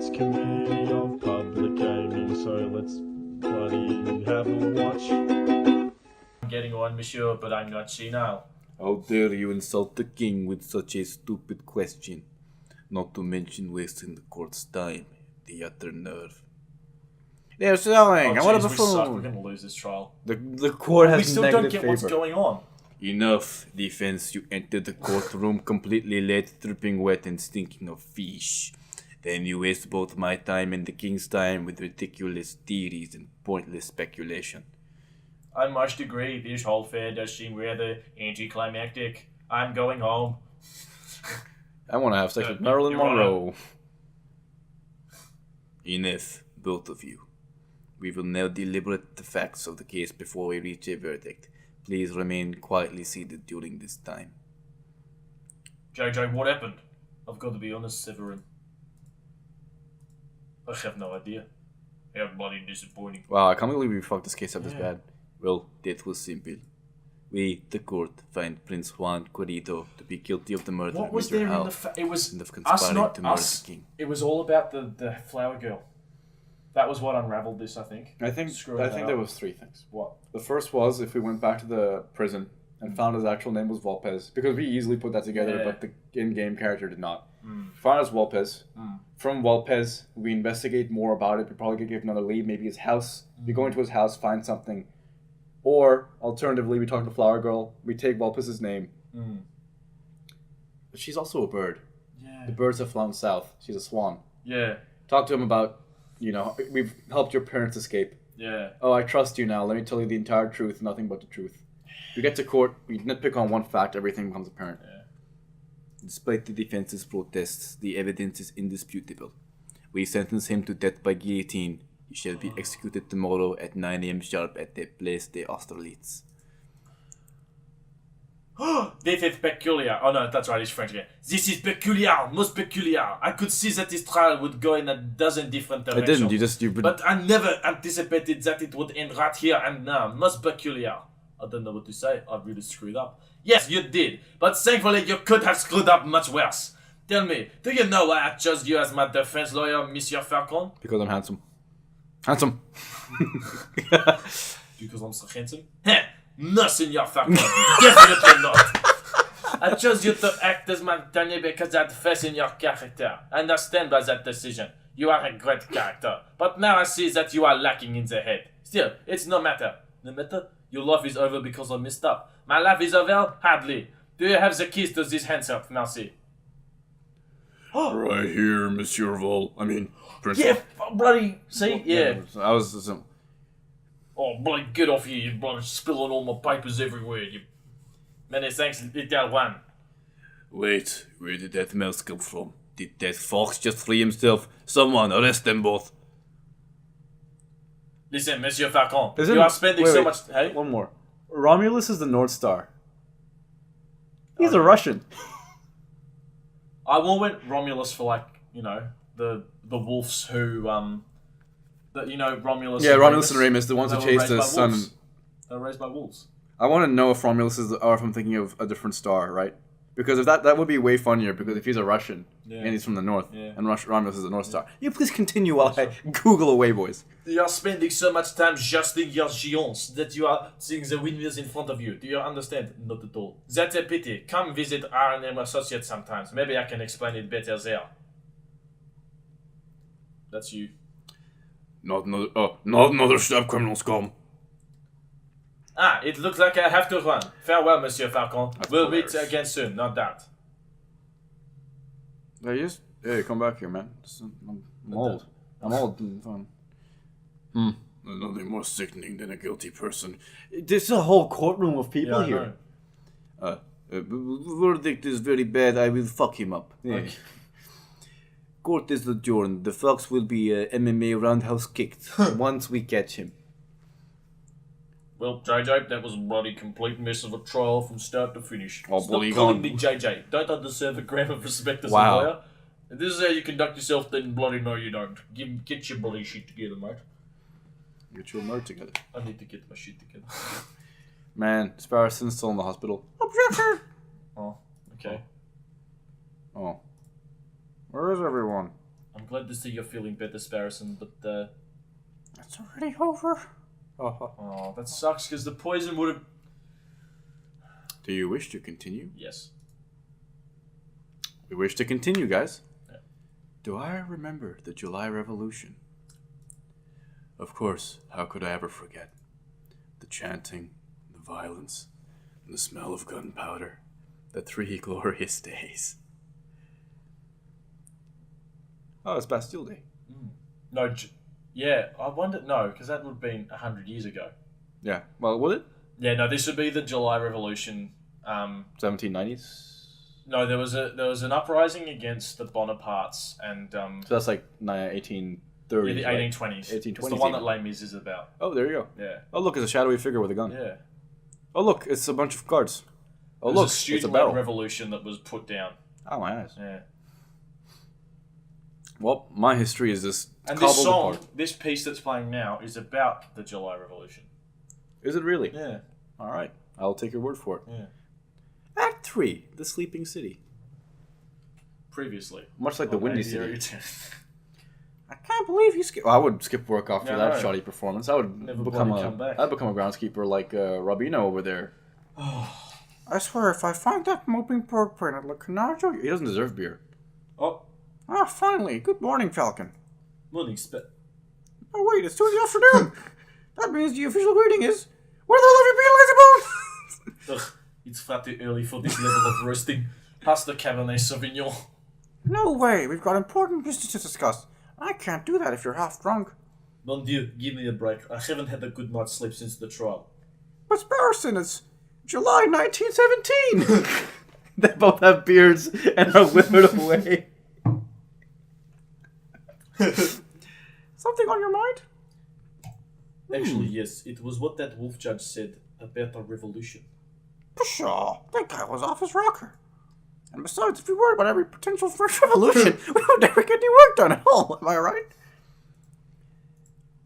States Committee of Public Gaming, so let's bloody have a watch. I'm getting on, monsieur, but I'm not senile. How dare you insult the king with such a stupid question? Not to mention wasting the court's time. The utter nerve. They're selling. I want a we suck. We're buffoon. going to lose this trial. The court has We still negative don't get favor. what's going on. Enough, defense. You entered the courtroom completely late, dripping wet and stinking of fish. Then you waste both my time and the king's time with ridiculous theories and pointless speculation. I must agree, this whole affair does seem rather anticlimactic. I'm going home. I want to have sex with Marilyn Your Honor. Monroe. Enough, both of you. We will now deliberate the facts of the case before we reach a verdict. Please remain quietly seated during this time. JJ, what happened? I've got to be honest, Severin. I have no idea. How bloody disappointing. Wow, I can't believe we fucked this case up this bad. Well, that was simple. We, the court, find Prince Juan Corrido to be guilty of the murder What of was Mr. there Hal in the... It was and of us, conspiring not to murder us. the king. It was all about the flower girl. That was what unraveled this, I think. I think Screwing that there up. was three things. What? The first was if we went back to the prison and found his actual name was Volpez, because we easily put that together, Yeah. but the in-game character did not. Found us Volpez. From Volpez, we investigate more about it. We probably could give another lead, maybe his house. We go into his house, find something. Or, alternatively, we talk to Flower Girl. We take Volpez's name. But she's also a bird. Yeah. The birds have flown south. She's a swan. Yeah. Talk to him about, we've helped your parents escape. Yeah. Oh, I trust you now. Let me tell you the entire truth, nothing but the truth. We get to court, we nitpick on one fact, everything becomes apparent. Yeah. Despite the defense's protests, the evidence is indisputable. We sentence him to death by guillotine. He shall be executed tomorrow at 9 a.m. sharp at the Place de Austerlitz. This is peculiar. Oh no, that's right, it's French again. This is peculiar, most peculiar. I could see that this trial would go in a dozen different I directions. didn't, But I never anticipated that it would end right here and now. Most peculiar. I don't know what to say. I really screwed up. Yes, you did. But thankfully, you could have screwed up much worse. Tell me, do you know why I chose you as my defense lawyer, Monsieur Falcon? Because I'm handsome. Handsome! Because I'm so handsome? Heh! No, Senor Falcon. Definitely not. I chose you to act as my attorney because I had faith in your character. I understand by that decision. You are a great character. But now I see that you are lacking in the head. Still, it's no matter. No matter? Your life is over because I messed up. My life is over? Hardly. Do you have the keys to this handcuff, Merci? Right here, Monsieur Prince. Yeah, bloody. See? Yeah. I was... Oh, bloody get off here. You're bloody spilling all my papers everywhere. You... Many thanks, little one. Wait, where did that mouse come from? Did that fox just free himself? Someone arrest them both. Listen, Monsieur Falcon, Isn't- you are spending wait, so wait. much... Hey? One more. Romulus is the North Star. He's a Russian. I went Romulus for the wolves who Romulus. Yeah, Romulus and Remus, the ones They who were chased raised the by sun. wolves. They were raised by wolves. I want to know if Romulus is, or if I'm thinking of a different star, right? Because if that would be way funnier. Because if he's a Russian and he's from the north, and Romulus is the North Star. You please continue while I Google away, boys. You are spending so much time adjusting your giants that you are seeing the windmills in front of you. Do you understand? Not at all. That's a pity. Come visit R&M Associates sometimes. Maybe I can explain it better there. That's you. Not another step, criminal scum. Ah, it looks like I have to run. Farewell, Monsieur Falcon. We'll meet hilarious. again soon, no doubt. Hey, come back here, man. I'm old. I'm old and fun. Nothing more sickening than a guilty person. There's a whole courtroom of people Yeah, I know. Verdict is very bad. I will fuck him up. Yeah. Court is adjourned. The fox will be MMA roundhouse kicked once we catch him. Well, JJ, that was a bloody complete mess of a trial from start to finish. Oh, Stop bloody calling gone. me JJ. Don't I deserve a gram of respect as Wow. a lawyer? If this is how you conduct yourself, then bloody no you don't. Get your bloody shit together, mate. Get your note together. I need to get my shit together. Man, Sparrison's still in the hospital. Oh, okay. Oh. Where is everyone? I'm glad to see you're feeling better, Sparrowson, but It's already over. oh, that sucks because the poison would have. Do you wish to continue? Yes. We wish to continue, guys. Yeah. Do I remember the July Revolution? Of course, how could I ever forget? The chanting, the violence, and the smell of gunpowder. The 3 glorious days. Oh, it's Bastille Day. No, yeah, I wonder. No, because that would have been 100 years ago. Yeah, well, would it? Yeah, no, this would be the July Revolution. 1790s? No, there was an uprising against the Bonapartes and So that's like 1830s. yeah, the right? 1820s. 1820s It's the one that even. Les Mis is about. Oh, there you go. Yeah, Oh, look, it's a shadowy figure with a gun. yeah. Oh, look, it's a bunch of cards. Oh, It was look, a it's a student-led barrel. revolution that was put down. Oh, my eyes. Yeah. Well, my history is this. And this cobbled song, apart. this piece that's playing now, is about the July Revolution. Is it really? Yeah, All right. I'll take your word for it. yeah. Act 3, The Sleeping City. Previously. Much like the on Windy Aviary City. 10. I can't believe you skipped. I would skip work after Yeah, that no. shoddy performance. I would Never become bloody come back. I'd become a groundskeeper like Robino over there. I swear, if I find that moping pork brain at La Canajo, he doesn't deserve beer. Oh, Ah, finally. Good morning, Falcon. morning, Spit. Oh, wait, it's 2 in the afternoon. That means the official greeting is, where the hell have you been, lazy bone? Ugh, it's far too early for this level of roasting. Pass the Cabernet Sauvignon. No way, we've got important business to discuss. I can't do that if you're half drunk. Mon Dieu, give me a break. I haven't had a good night's sleep since the trial. But Sparrowson, it's July 1917. They both have beards and are withered away. Something on your mind? Actually, yes, it was what that wolf judge said about the revolution. Pshaw, that guy was off his rocker. And besides, if we worried about every potential French revolution, we would never get any work done at all. Am I right?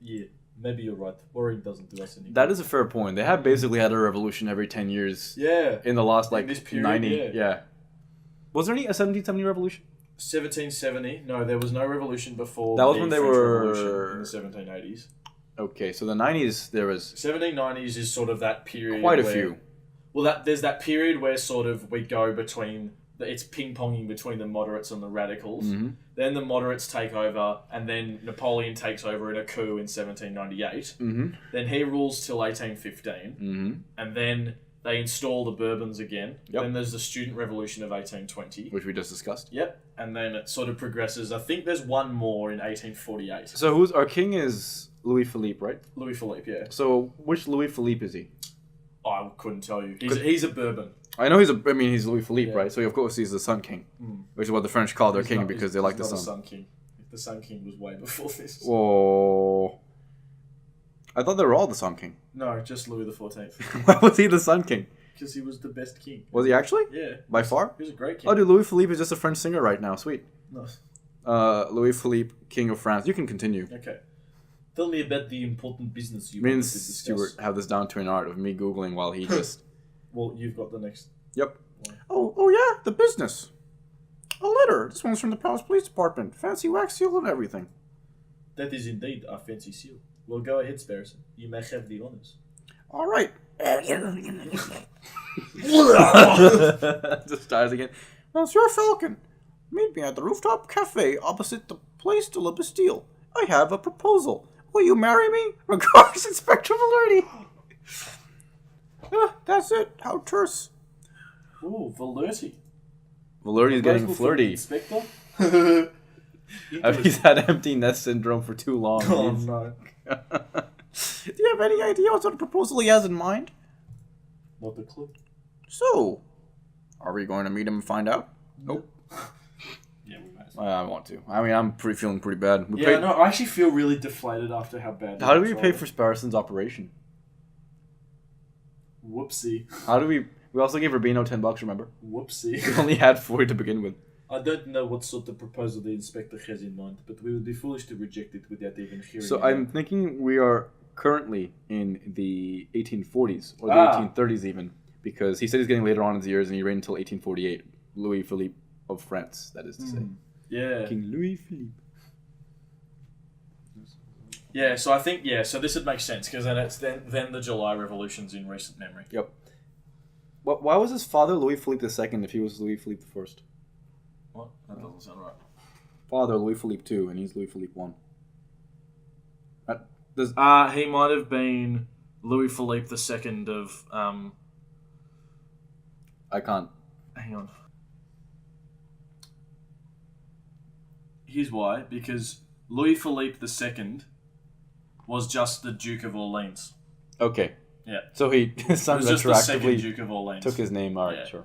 Yeah, maybe you're right. Worrying doesn't do us any good. That is a fair point. They have basically had a revolution every 10 years Yeah. in the last, In this period, 90. yeah. Was there any a 1770 revolution? 1770. No, there was no revolution before. That was the when they French were- Revolution in the 1780s. Okay, so the 90s, there was 1790s is sort of that period. quite a where- few. Well, there's that period where sort of we go between. It's ping-ponging between the moderates and the radicals. Mm-hmm. Then the moderates take over, and then Napoleon takes over in a coup in 1798. Mm-hmm. Then he rules till 1815, Mm-hmm. and then they install the Bourbons again. Yep. Then there's the Student Revolution of 1820. Which we just discussed. Yep, and then it sort of progresses. I think there's one more in 1848. So who's our king is Louis Philippe, right? Louis Philippe, yeah. So which Louis Philippe is he? I couldn't tell you. He's a Bourbon. I know he's Louis Philippe, Yeah. right? So of course he's the Sun King, which is what the French call their He's king not- because he's- they like the he's not sun. a Sun King. The Sun King was way before this. Whoa! I thought they were all the Sun King. No, just Louis XIV. Why was he the Sun King? Because he was the best king. Was he actually? Yeah. By far? He was a great king. Oh, dude, Louis Philippe is just a French singer right now. Sweet. No. Louis Philippe, King of France. You can continue. Okay. Tell me about the important business you Me and wanted to discuss. Stuart have this down to an art of me Googling while he just... Well, you've got the next. Yep. Oh yeah, the business. A letter. This one's from the Palace Police Department. Fancy wax seal and everything. That is indeed a fancy seal. Well, go ahead, Sparrowson. You may have the honors. All right. Just dies again. Monsieur Falcon, meet me at the rooftop cafe opposite the Place de la Bastille. I have a proposal. Will you marry me? Regards, Inspector Valerdi. That's it. How terse. Ooh, Valerdi. Valerdi's getting Local flirty. Inspector? He's had empty nest syndrome for too long. Oh, He's- no. Do you have any idea what sort of proposal he has in mind? Not a clue. So, are we going to meet him and find out? Nope. Yeah, we might as well. I want to. I mean, I'm feeling pretty bad. We Yeah, paid, no, I actually feel really deflated after how bad. How do we controlled pay it. for Sparrowson's operation? Whoopsie. How do we... We also gave Rubino $10, remember? Whoopsie. We only had 40 to begin with. I don't know what sort of proposal the inspector has in mind, but we would be foolish to reject it without even hearing So it I'm out. thinking we are currently in the 1840s, or the Ah. 1830s even, because he said he's getting later on in his years and he reigned until 1848. Louis Philippe of France, that is to say. Yeah. King Louis Philippe. Yeah, so I think, so this would make sense, because then it's then the July Revolution's in recent memory. Yep. Why was his father Louis Philippe II if he was Louis Philippe I? What? That doesn't sound right. Father Louis Philippe II, and he's Louis Philippe I. He might have been Louis Philippe II of, I can't. hang on. Here's why, because Louis Philippe II was just the Duke of Orleans. Okay. Yeah. So his son was just the second retroactively Duke of Orleans. took his name. All right, Yeah. sure.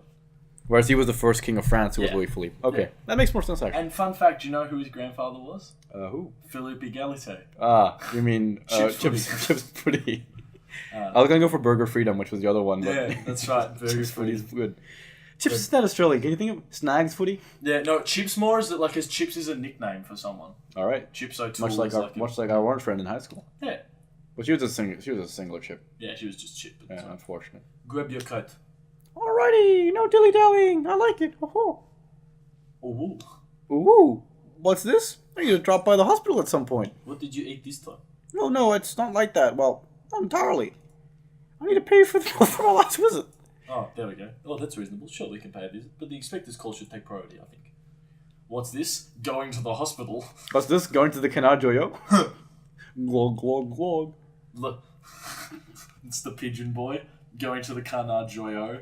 Whereas he was the first king of France, who was Yeah. Louis Philippe. Okay, Yeah. that makes more sense actually. And fun fact, do you know who his grandfather was? Who? Philippe Egalite. You mean Chips Chips Footy? I was gonna go for Burger Freedom, which was the other one. But Yeah, that's right. Burger Chips Footy's Footy. good. Chips is not Australian. Can you think of Snags Footy? Yeah, no, Chips more is that like, as Chips is a nickname for someone. All right. Chips O'Toole Much like our orange friend in high school. Yeah. But she was a singular chip. Yeah, she was just Chip. Yeah, unfortunate. Grab your coat. Alrighty, no dilly dallying. I like it. Oh. Ooh. Ooh. What's this? I need to drop by the hospital at some point. What did you eat this time? No, it's not like that. Well, not entirely. I need to pay for the bill for my last visit. Oh, there we go. Oh, that's reasonable. Sure, we can pay a visit. But the inspector's call should take priority, I think. What's this? Going to the hospital. What's this? Going to the Canal Joyo? Glog, glog, glog. Look. It's the pigeon boy going to the Canard Joyo.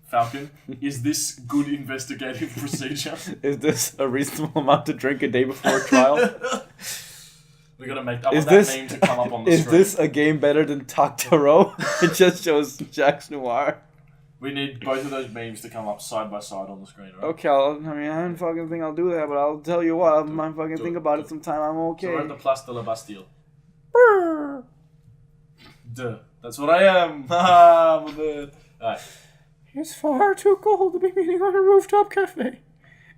Falcon, is this good investigative procedure? Is this a reasonable amount to drink a day before trial? We're gonna make that meme to come up on the is screen. Is this a game better than Talk Tarot? It just shows Jacques Noir. We need both of those memes to come up side by side on the screen, right? Okay, I don't fucking think I'll do that, but I'll tell you what, I might fucking think about it sometime. I'm okay. So we're at the Place de la Bastille. Brr. Duh. That's what I am. Haha, I'm a bird. Alright. It's far too cold to be meeting on a rooftop cafe.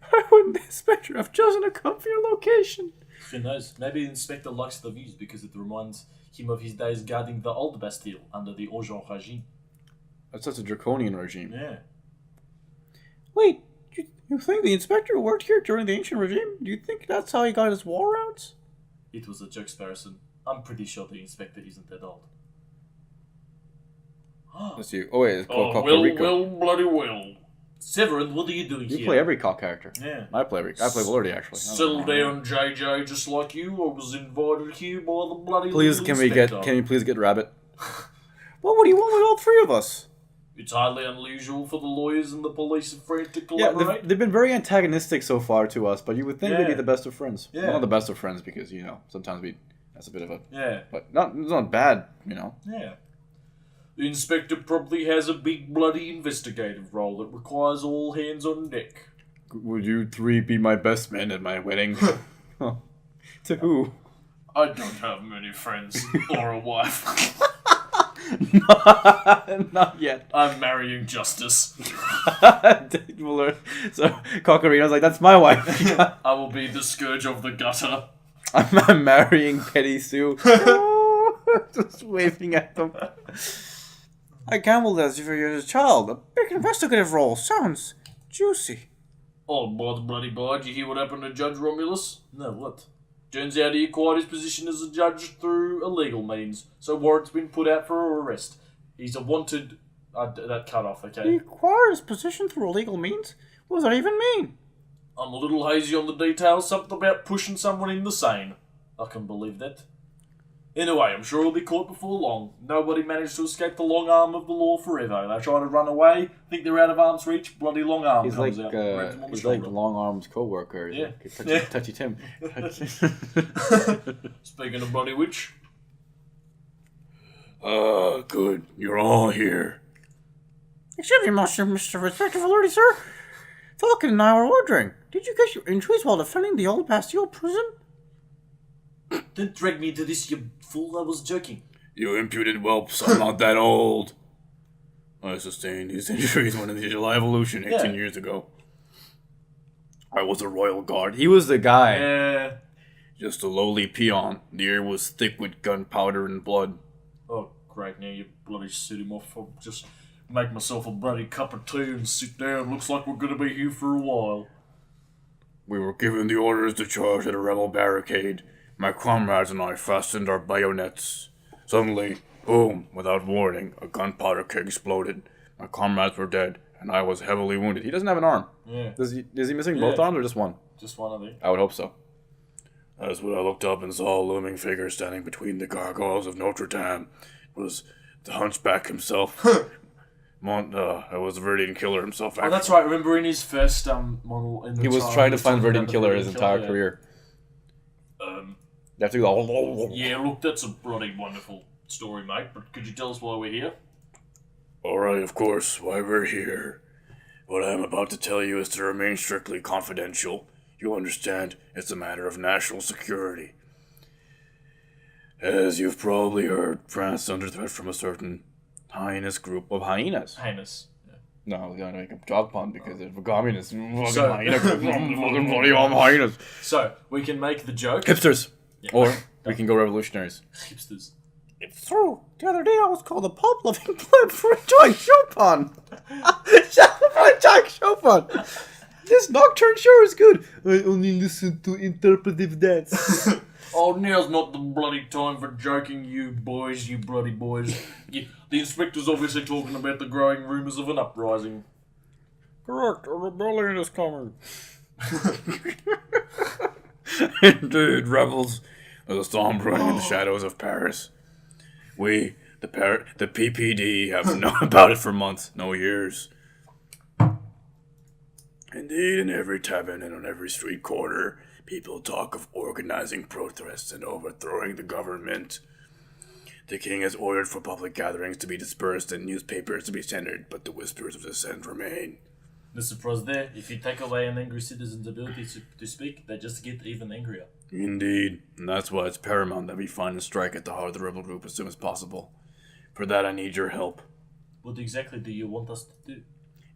Why wouldn't the inspector have chosen a comfier location? Who knows? Maybe the inspector likes the views because it reminds him of his days guarding the old Bastille under the Orgeon regime. That's such a draconian regime. Yeah. Wait, you think the inspector worked here during the ancient regime? Do you think that's how he got his war routes? It was a joke, Sparrison. I'm pretty sure the inspector isn't that old. Let's see. Oh wait, it's called well, bloody well. Severin, what are you doing here? You play every cock character. Yeah. I play Valordi actually. Settle down, JJ, just like you. I was invited here by the bloody Please, little can we please get Rabbit? Well, what do you want with all three of us? It's highly unusual for the lawyers and the police of France to collaborate. Yeah, they've been very antagonistic so far to us, but you would think they'd be the best of friends. Yeah. Well, not the best of friends because, sometimes that's a bit of a... Yeah. But it's not bad, Yeah. The inspector probably has a big bloody investigative role that requires all hands on deck. Would you three be my best men at my wedding? To who? I don't have many friends or a wife. Not yet. I'm marrying Justice. So Cocorino's like, that's my wife. I will be the scourge of the gutter. I'm marrying Petty Sue. Just waving at them. I gambled as if you're a child. A big investigative role. Sounds juicy. Oh, by the bloody by, did you hear what happened to Judge Romulus? No, what? Turns out he acquired his position as a judge through illegal means, so warrant's been put out for arrest. He's a wanted... that cut off, okay? He acquired his position through illegal means? What does that even mean? I'm a little hazy on the details, something about pushing someone in the Seine. I can believe that. Anyway, I'm sure he'll be caught before long. Nobody managed to escape the long arm of the law forever. They try to run away, think they're out of arm's reach, bloody long arm comes out. He's like Long Arm's co-worker. Yeah. Touchy Tim. Speaking of bloody witch. Good. You're all here. Excuse me, Mr. Inspector Valordi, sir. Falcon and I were wondering, did you get your injuries while defending the old Bastille prison? Don't drag me into this, you fool. I was joking. You impudent whelps, I'm not that old. I sustained these injuries when in the July Revolution 18 years ago. I was a royal guard. He was the guy. Yeah. Just a lowly peon. The air was thick with gunpowder and blood. Oh, great. Now you bloody suit him off. I'll just make myself a bloody cup of tea and sit down. Looks like we're going to be here for a while. We were given the orders to charge at a rebel barricade. My comrades and I fastened our bayonets. Suddenly, boom, without warning, a gunpowder keg exploded. My comrades were dead, and I was heavily wounded. He doesn't have an arm. Yeah. Is he missing both arms or just one? Just one, I think. I would hope so. That is when I looked up and saw a looming figure standing between the gargoyles of Notre Dame. It was the hunchback himself. It was the Viridian Killer himself. Oh, that's right. Remember in his first model in the He was trial, trying to he find talked Viridian about Killer the his Viridian entire Killer, career. You have to go. Yeah, look, that's a bloody wonderful story, mate. But could you tell us why we're here? Alright, of course, why we're here. What I am about to tell you is to remain strictly confidential. You understand, it's a matter of national security. As you've probably heard, France is under threat from a certain heinous group of hyenas. Heinous. Yeah. No, I was going to make a dog pun because it's a communist. So- Hyenas. So, we can make the joke. Hipsters. Yeah. Or we can go revolutionaries. Hipsters. It's true. The other day I was called a pulp-loving pleb for enjoying Chopin. For enjoying Chopin. This nocturne sure is good. I only listen to interpretive dance. Oh, now's not the bloody time for joking, you boys, you bloody boys. The inspector's obviously talking about the growing rumours of an uprising. Correct, a rebellion is coming. Indeed, rebels. There's a storm brewing in the shadows of Paris. We, the PPD, have known about it for months, no years. Indeed, in every tavern and on every street corner, people talk of organizing protests and overthrowing the government. The king has ordered for public gatherings to be dispersed and newspapers to be censored, but the whispers of dissent remain. The surprise there, if you take away an angry citizen's ability to speak, they just get even angrier. Indeed, and that's why it's paramount that we find and strike at the heart of the rebel group as soon as possible. For that, I need your help. What exactly do you want us to do?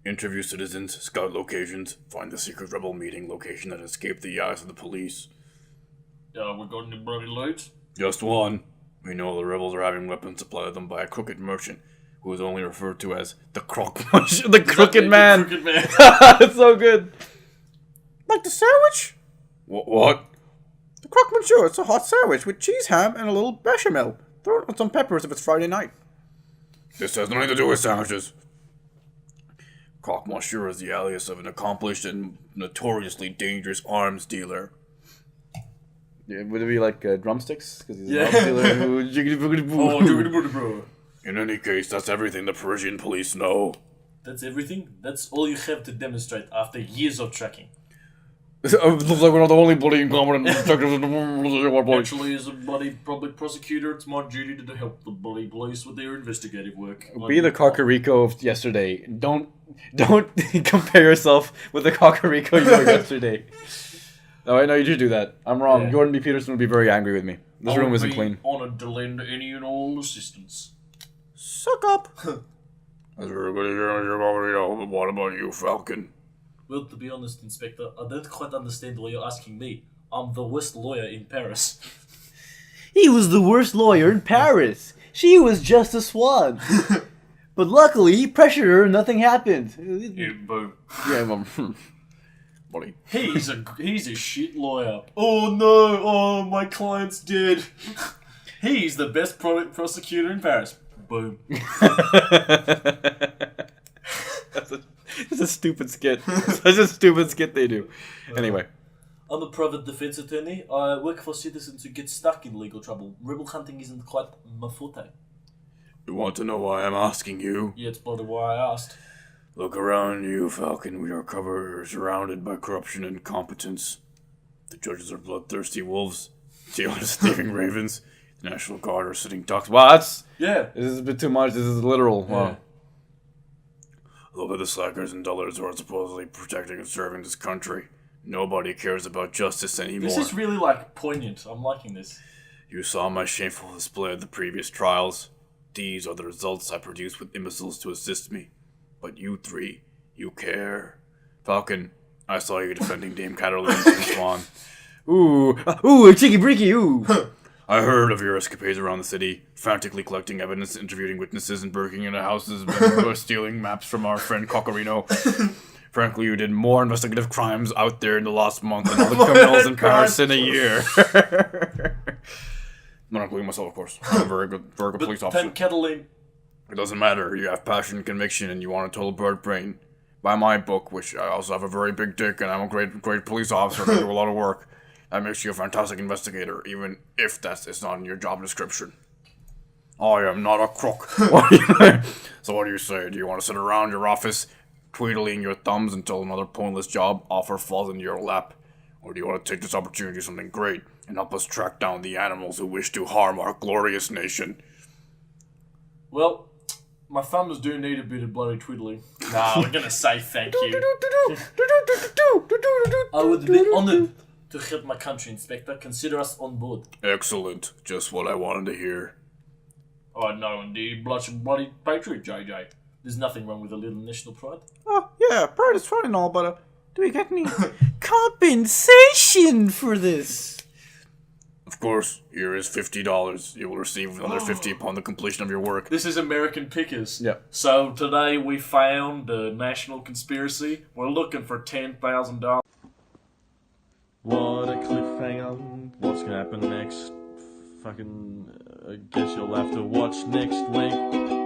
Interview citizens, scout locations, find the secret rebel meeting location that escaped the eyes of the police. We got any bloody loot? Just one. We know the rebels are having weapons supplied to them by a crooked merchant, who is only referred to as the the crooked man. The crooked man. It's so good. Like the sandwich? What? The croque monsieur. It's a hot sandwich with cheese, ham, and a little bechamel. Throw it on some peppers if it's Friday night. This has nothing to do with sandwiches. Croque monsieur is the alias of an accomplished and notoriously dangerous arms dealer. Yeah, would it be like drumsticks? Because he's Yeah. a dealer who Oh, In any case, that's everything the Parisian police know. that's everything? That's all you have to demonstrate after years of tracking. It looks like we're not the only bloody incompetent detectives in the world. Actually, as a bloody public prosecutor, it's my duty to help the bloody police with their investigative work. Be the Kakariko of yesterday. Don't compare yourself with the Kakariko you were yesterday. No, I know you do do that. I'm wrong. Yeah. Jordan B. Peterson would be very angry with me. This room isn't clean. Honored to lend any and all assistance. Suck up. As everybody here, you're already know, but what about you, Falcon? Well, to be honest, Inspector, I don't quite understand why you're asking me. I'm the worst lawyer in Paris. He was the worst lawyer in Paris. She was just a swan. But luckily, he pressured her and nothing happened. Yeah, boom. Yeah, buddy. He's a shit lawyer. Oh no! Oh, my client's dead. He's the best prosecutor in Paris. Boom. That's a stupid skit. Such a stupid skit they do. Anyway. I'm a private defense attorney. I work for citizens who get stuck in legal trouble. Rebel hunting isn't quite my forte. You want to know why I'm asking you? Yeah, it's probably why I asked. Look around you, Falcon. We are surrounded by corruption and incompetence. The judges are bloodthirsty wolves. Jailers are thieving ravens. The National Guard are sitting ducks. Wow, this Yeah. is a bit too much. This is literal. Yeah. Wow. Look at the slackers and dullars who are supposedly protecting and serving this country. Nobody cares about justice anymore. This is really, poignant. I'm liking this. You saw my shameful display of the previous trials. These are the results I produced with imbeciles to assist me. But you three, you care. Falcon, I saw you defending Dame Catterley and Swan. Ooh, cheeky breaky, ooh. I heard of your escapades around the city, frantically collecting evidence, interviewing witnesses, and breaking into houses, and stealing maps from our friend Cockerino. Frankly, you did more investigative crimes out there in the last month than all the criminals in Paris in a year. Not including myself, of course. I'm a very good police officer. 10 kettling. It doesn't matter. You have passion and conviction, and you want a total bird brain. By my book, which I also have a very big dick, and I'm a great police officer, and I do a lot of work. That makes you a fantastic investigator, even if it's not in your job description. I am not a crook. So what do you say? Do you want to sit around your office, twiddling your thumbs until another pointless job offer falls into your lap? Or do you want to take this opportunity to do something great and help us track down the animals who wish to harm our glorious nation? Well, my thumbs do need a bit of bloody twiddling. Nah, we're gonna say thank you. I would be honored to help my country, Inspector. Consider us on board. Excellent. Just what I wanted to hear. Oh, no, indeed. Bloody patriot, JJ. There's nothing wrong with a little national pride. Oh, yeah, pride is fun and all, but do we get any compensation for this? Of course, here is $50. You will receive another 50 upon the completion of your work. This is American Pickers. Yep. So today we found a national conspiracy. We're looking for $10,000. What a cliffhanger. What's gonna happen next? Fucking, I guess you'll have to watch next week.